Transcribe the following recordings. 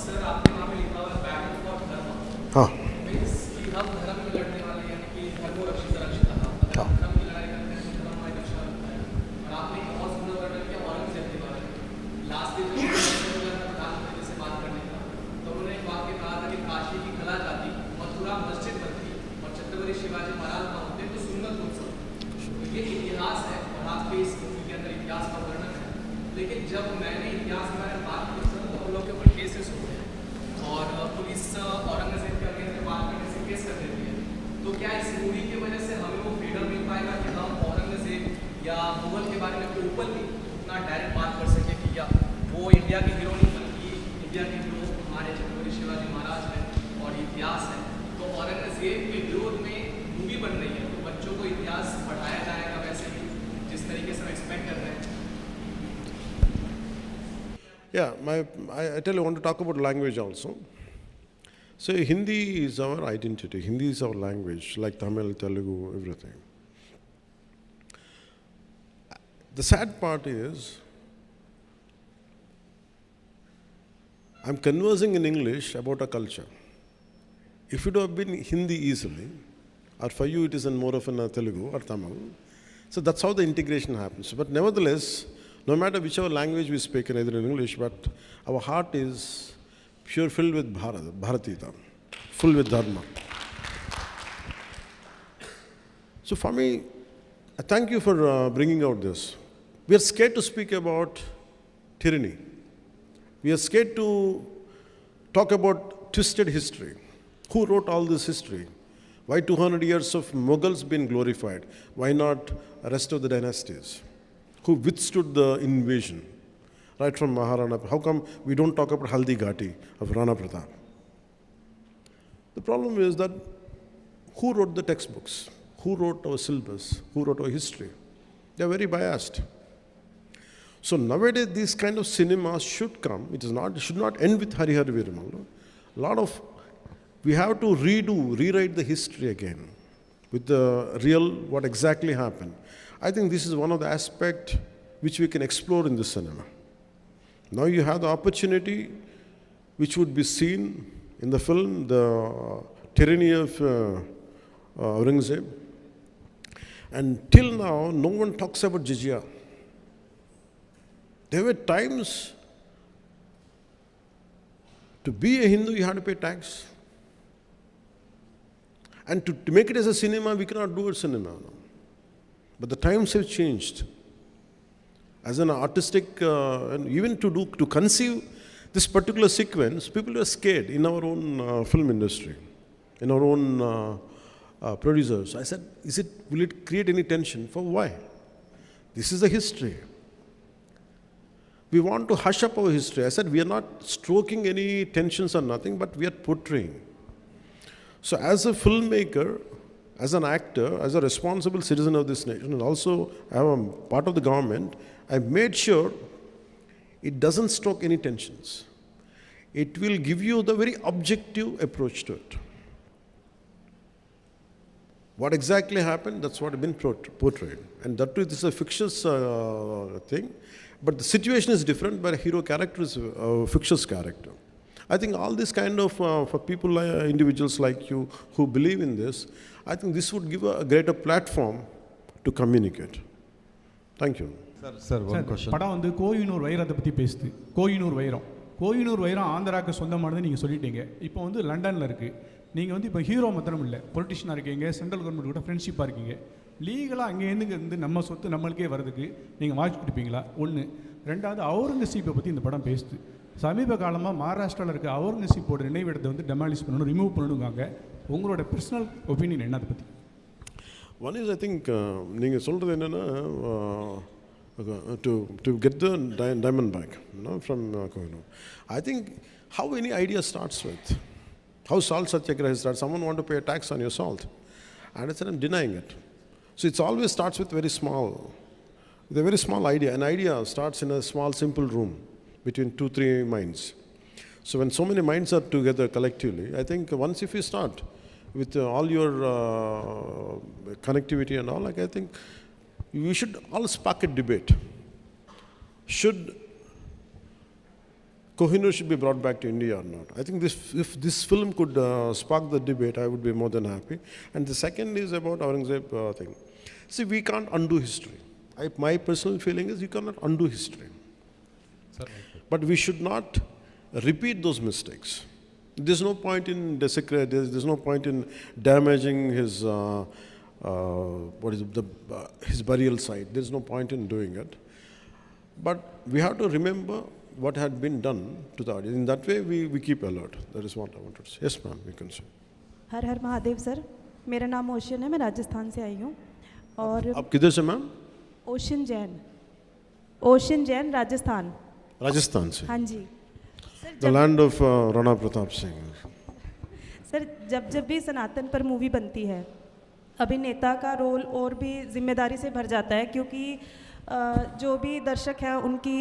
Sir आपने वहाँ पे लिखा हुआ बैटल फॉर धर्म। हाँ मीन्स कि हम धर्म में लड़ने वाले, यानी कि धर्मो रक्षित रक्षिता। अगर हम धर्म की लड़ाई करते हैं तो धर्म हमारी रक्षा करता है। और आपने एक बहुत सुंदर वर्णन किया औरंगजेब के बारे में। लास्ट डे जब प्रधानमंत्री से बात करने का, तो उन्होंने एक वाक्य कहा था कि काशी की कला जाती, मथुरा मस्जिद बनती और छत्रपति शिवाजी महाराज ना होते तो सुन्नत उत्सव। तो ये इतिहास है और आपके इस मूवी के अंदर इतिहास का वर्णन है। लेकिन जब मैंने इतिहास के बारे में बात की सर, तो हम लोग के ऊपर केसेस होते हैं और पुलिस औरंगजेब के अगेंस्ट में बात करने से केस कर देती है। तो क्या इस मूवी की वजह से हमें वो फ्रीडम मिल पाएगा कि हम औरंगजेब या मुगल के बारे में ओपनली उतना डायरेक्ट बात कर सके कि या वो इंडिया के हीरो नहीं बल्कि इंडिया के हीरो हमारे छत्रपति शिवाजी महाराज हैं और इतिहास है। तो औरंगजेब के विरोध में मूवी बन रही है, तो बच्चों को इतिहास पढ़ाया जाएगा वैसे ही जिस तरीके से हम एक्सपेक्ट कर रहे हैं। Yeah, I tell you, I want to talk about language also. So Hindi is our identity. Hindi is our language, like Tamil, Telugu, everything. The sad part is, I'm conversing in English about a culture. If it would have been Hindi easily, or for you it is in more of a Telugu or Tamil, so that's how the integration happens. But nevertheless, no matter whichever language we speak, in either in English, but our heart is pure, filled with Bharatita, full with Dharma. So for me, I thank you for bringing out this. We are scared to speak about tyranny. We are scared to talk about twisted history. Who wrote all this history? Why 200 years of Mughals been glorified? Why not the rest of the dynasties? Who withstood the invasion, right from Maharana? How come we don't talk about Haldi Ghati of Rana Pratap? The problem is that who wrote the textbooks? Who wrote our syllabus? Who wrote our history? They are very biased. So nowadays, these kind of cinemas should come. It should not end with Hara Veera Mallu. We have to rewrite the history again with the real, what exactly happened. I think this is one of the aspects which we can explore in the cinema. Now you have the opportunity which would be seen in the film, the tyranny of Aurangzeb. And till now, no one talks about jizya. There were times to be a Hindu, you had to pay tax. And to make it as a cinema, we cannot do a cinema now. But the times have changed. As an artistic, and even to conceive this particular sequence, people are scared in our own film industry, in our own producers. I said, will it create any tension? For why? This is the history. We want to hush up our history. I said, we are not stroking any tensions or nothing, but we are portraying. So as a filmmaker, as an actor, as a responsible citizen of this nation, and also I am part of the government, I made sure it doesn't stoke any tensions. It will give you the very objective approach to it. What exactly happened, that's what has been portrayed. And that too, this is a fictitious thing, but the situation is different, but a hero character is a fictitious character. I think all this kind of, for people, individuals like you who believe in this, I think this would give a greater platform to communicate. Thank you. Sir, one question. படம் வந்து கோயினூர் வைரத்தை பற்றி பேசுது. கோயினூர் வைரம் ஆந்திராவுக்கு சொந்தமானது நீங்கள் சொல்லிட்டீங்க. இப்போ வந்து லண்டனில் இருக்குது. நீங்கள் வந்து இப்போ ஹீரோ மாத்திரம் இல்லை, பொலிட்டிஷியனாக இருக்கீங்க, சென்ட்ரல் கவர்மெண்ட் கூட ஃப்ரெண்ட்ஷிப்பாக இருக்கீங்க. லீகலாக அங்கேருந்து நம்ம சொத்து நம்மளுக்கே வர்றதுக்கு நீங்கள் வாட்ச் கொடுப்பீங்களா? ஒன்று. ரெண்டாவது, அவுரங்கசீப்பை பற்றி இந்த படம் பேசுது. சமீப காலமாக மகாராஷ்டிராவில் இருக்க அவுரங்கசீப்போட நினைவிடத்தை வந்து டெமாலிஷ் பண்ணணும், ரிமூவ் பண்ணணுங்காங்க. உங்களோட பர்சனல் ஒப்பீனியன் என்ன அதை பற்றி? One is, I think, நீங்கள் சொல்கிறது என்னென்னா, to get the diamond back, from Kohinoor. I think how any idea starts with, how salt satyagraha starts. Someone want to pay a tax on your salt, and I said, I'm denying it. So it's always starts with very small, with a very small idea. An idea starts in a small, simple room between 2-3 minds. So when so many minds are together collectively, I think once if you start with all your connectivity and all, like, I think we should all spark a debate. Should Kohinoor should be brought back to India or not. I think this, if this film could spark the debate, I would be more than happy. And the second is about Aurangzeb thing. See, we can't undo history. My personal feeling is you cannot undo history. Sir, But we should not repeat those mistakes. There's no point in desecrating, there's no point in damaging his, his burial site. There's no point in doing it. But we have to remember what had been done to the audience. In that way, we keep alert. That is what I wanted to say. Yes, ma'am, you can say. Her her Mahadev sir, मेरा नाम ocean है, मैं राजस्थान से आई हूँ और आप किधर से मैम? ओशन जैन राजस्थान। राजस्थान से। हाँ जी sir. The land of Rana Pratap Singh. Sir जब भी सनातन पर मूवी बनती है, अभिनेता का रोल और भी जिम्मेदारी से भर जाता है, क्योंकि जो भी दर्शक हैं उनकी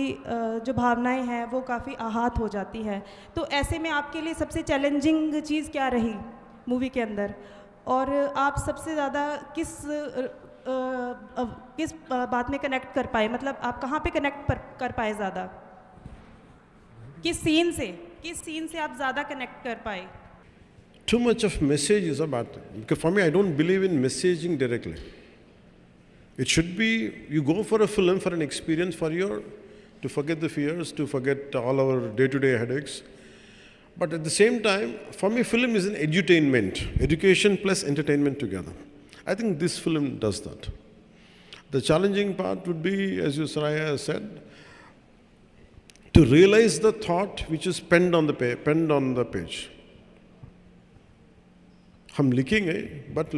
जो भावनाएं हैं वो काफ़ी आहत हो जाती है। तो ऐसे में आपके लिए सबसे चैलेंजिंग चीज़ क्या रही मूवी के अंदर, और आप सबसे ज़्यादा किस बात में कनेक्ट कर पाए, मतलब आप कहाँ पे कनेक्ट कर पाए ज़्यादा, किस सीन से आप ज़्यादा कनेक्ट कर पाए? Too much of message is a bad thing. Because for me, I don't believe in messaging directly. It should be, you go for a film for an experience to forget the fears, to forget all our day-to-day headaches. But at the same time, for me, film is an edutainment, education plus entertainment together. I think this film does that. The challenging part would be, as you Saraya said, to realize the thought which is penned on the page. हम लिखेंगे, but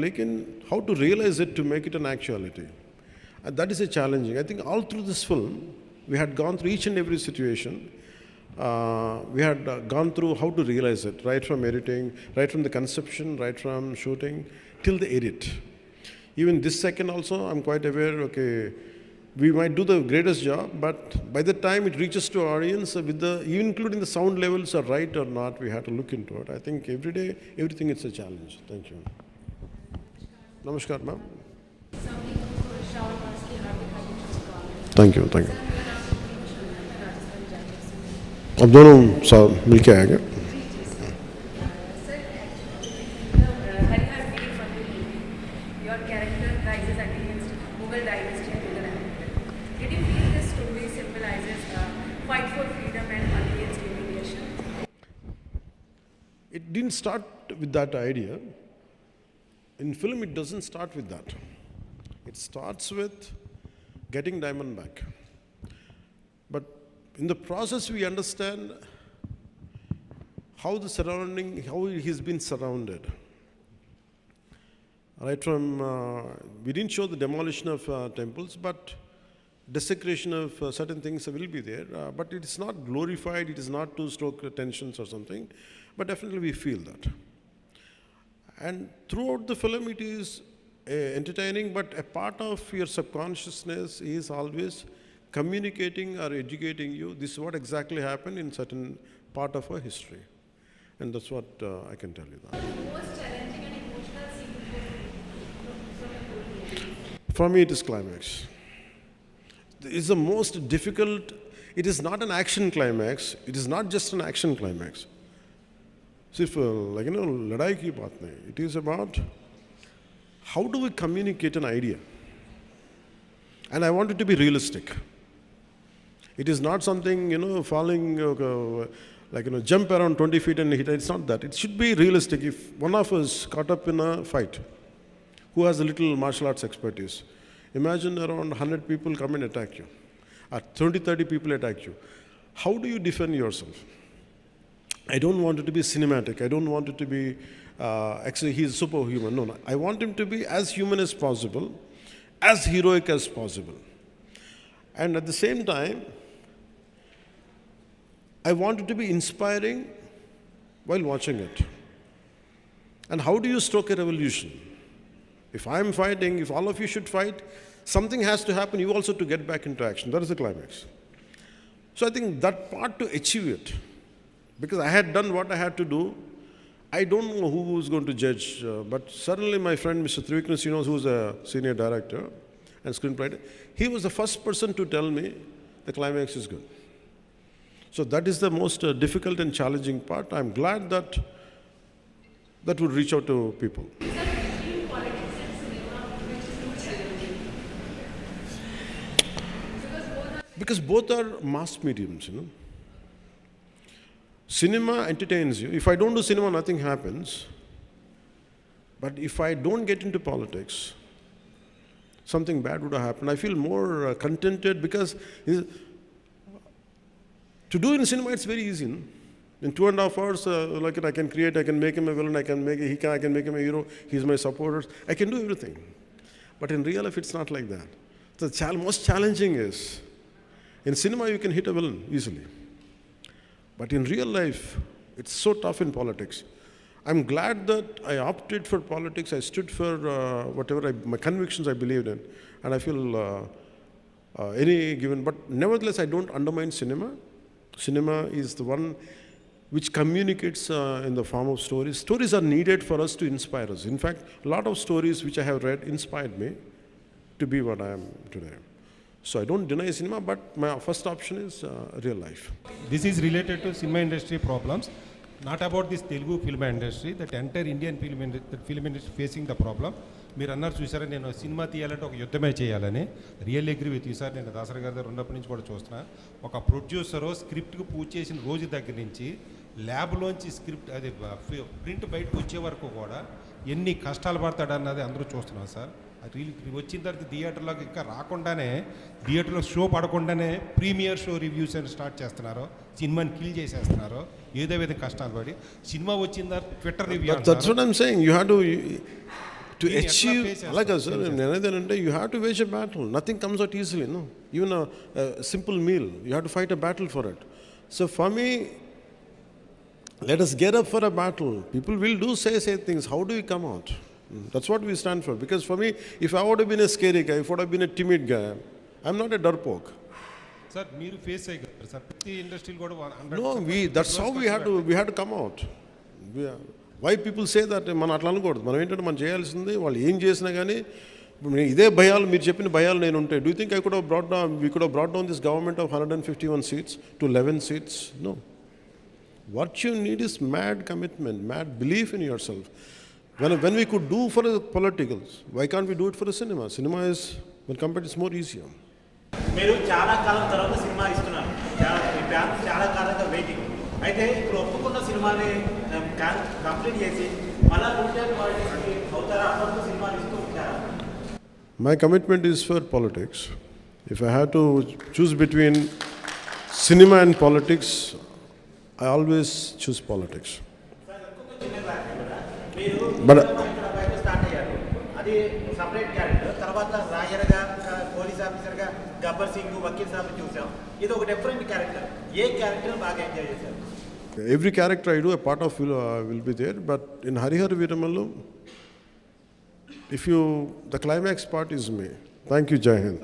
how to realize it to make it an actuality. And that is a challenging. I think all through this film, we had gone through each and every situation. We had gone through how to realize it, right from editing, right from the conception, right from shooting, till the edit. Even this second also, I'm quite aware, okay, we might do the greatest job, but by the time it reaches to our audience, even including the sound levels are right or not, we have to look into it. I think every day, everything is a challenge. Thank you. Namaskar, ma'am. Thank you, thank you. अब दोनों मिल के आएंगे. Your character rises against Mughal dynasty and Mughal empire. Did you feel this story symbolizes a fight for freedom and against humiliation? It didn't start with that idea. In film, it doesn't start with that. It starts with getting Diamond back. But in the process, we understand how he's been surrounded. Right from, we didn't show the demolition of temples, but desecration of certain things will be there. But it is not glorified, it is not to stoke tensions or something, but definitely we feel that. And throughout the film, it is entertaining, but a part of your subconsciousness is always communicating or educating you. This is what exactly happened in certain part of our history. And that's what I can tell you that. Most challenging and emotional scene from the movie? For me, it is climax. It is the most difficult. It is not an action climax. It is not just an action climax. सिर्फ लड़ाई की बात नहीं. It is about how do we communicate an idea. And I want it to be realistic. It is not something, falling, jump around 20 feet and hit. It's not that. It should be realistic. If one of us caught up in a fight, who has a little martial arts expertise, imagine around 100 people come and attack you, or 20, 30 people attack you. How do you defend yourself? I don't want it to be cinematic. I don't want it to be, actually he's superhuman. No. I want him to be as human as possible, as heroic as possible. And at the same time, I want it to be inspiring while watching it. And how do you stoke a revolution? If I'm fighting, if all of you should fight, something has to happen, you also to get back into action. That is the climax. So I think that part to achieve it, because I had done what I had to do, I don't know who was going to judge, but certainly my friend Mr. Trivikram, who is a senior director and screenwriter, he was the first person to tell me the climax is good. So that is the most difficult and challenging part. I'm glad that that would reach out to people. Because both are mass mediums, you know. Cinema entertains you. If I don't do cinema, nothing happens. But if I don't get into politics, something bad would have happened. I feel more contented because to do in cinema, it's very easy. No? In 2.5 hours, I can create, I can make him a villain, I can make him a hero, he's my supporter. I can do everything. But in real life, it's not like that. The most challenging is, in cinema, you can hit a villain easily. But in real life, it's so tough in politics. I'm glad that I opted for politics. I stood for whatever my convictions I believed in. And I feel any given, but nevertheless, I don't undermine cinema. Cinema is the one which communicates in the form of stories. Stories are needed for us to inspire us. In fact, a lot of stories which I have read inspired me to be what I am today. So I don't deny cinema, but my first option is real life. This is related to cinema industry problems, not about this Telugu film industry, that entire Indian film industry facing the problem. మీరు అన్నారు చూసారా, నేను cinema తీయాలంటే ఒక యుద్ధమే చేయాలని. Real agree with you sir. నేను దాసరి గారి దగ్గర ఉన్నప్పటి నుంచి కూడా చూస్తున్నా. ఒక ప్రొడ్యూసరు స్క్రిప్ట్కి పూజ చేసిన రోజు దగ్గర నుంచి ల్యాబ్లోంచి స్క్రిప్ట్ అది ప్రింట్ బయటకు వచ్చే వరకు కూడా ఎన్ని కష్టాలు పడతాడన్నది అందరూ చూస్తున్నాం సార్. అది వచ్చిన తర్వాత థియేటర్లోకి ఇంకా రాకుండానే, థియేటర్లో షో పడకుండానే ప్రీమియర్ షో రివ్యూస్ అని స్టార్ట్ చేస్తున్నారు. సినిమాని కిల్ చేసేస్తున్నారు. ఏదో విధంగా కష్టాలు పడి సినిమా వచ్చిన తర్వాత Twitter review. That's what I'm saying. You have to achieve, like I said, you have to wage a battle. Nothing comes out easily, no. Even a simple meal, you have to fight a battle for it. So for me, let us get up for a battle. People will say things. How do we come out? That's what we stand for. Because for me, if I would have been a scary guy, if I would have been a timid guy, I'm not a darpoke. Sir, మీరు face అయ్యారు sir. ప్రతి ఇండస్ట్రీలో కూడా No, that's how we had to come out. Why people say that మనం అట్లా అనకూడదు. మనం ఏంటంటే మనం చేయాల్సింది, వాళ్ళు ఏం చేసినా కానీ ఇదే భయాలు, మీరు చెప్పిన భయాలు నేను ఉంటాయి. Do you think we could have brought down this government of 151 seats to 11 seats? No. What you need is mad commitment, mad belief in yourself. When we could do for the politicals, why can't we do it for the cinema? Cinema is, when compared, it's more easier. మీరు చాలా కాలం తర్వాత cinema ఇస్తున్నారు. చాలా కాలంగా waiting. అయితే ఇప్పుడు ఒప్పుకున్న సినిమాని కంప్లీట్ చేసి మళ్ళా అవుతారా? అప్పుడు సినిమాలు ఇస్తూ ఉంటారా? My commitment is for politics. If I had to choose between cinema and politics, I always choose politics. But start అయ్యారు. అది సపరేట్ క్యారెక్టర్. తర్వాత రాయర్గా, పోలీస్ ఆఫీసర్గా గబ్బర్ సింగ్, వకీల్ సాబ్ చూసాం. ఇది ఒక డిఫరెంట్ క్యారెక్టర్. ఏ క్యారెక్టర్ బాగా ఎంజాయ్ చేశారు? every character I do, a part of will be there. But in Hara Veera Mallu, the climax part is me. Thank you, Jai Hind.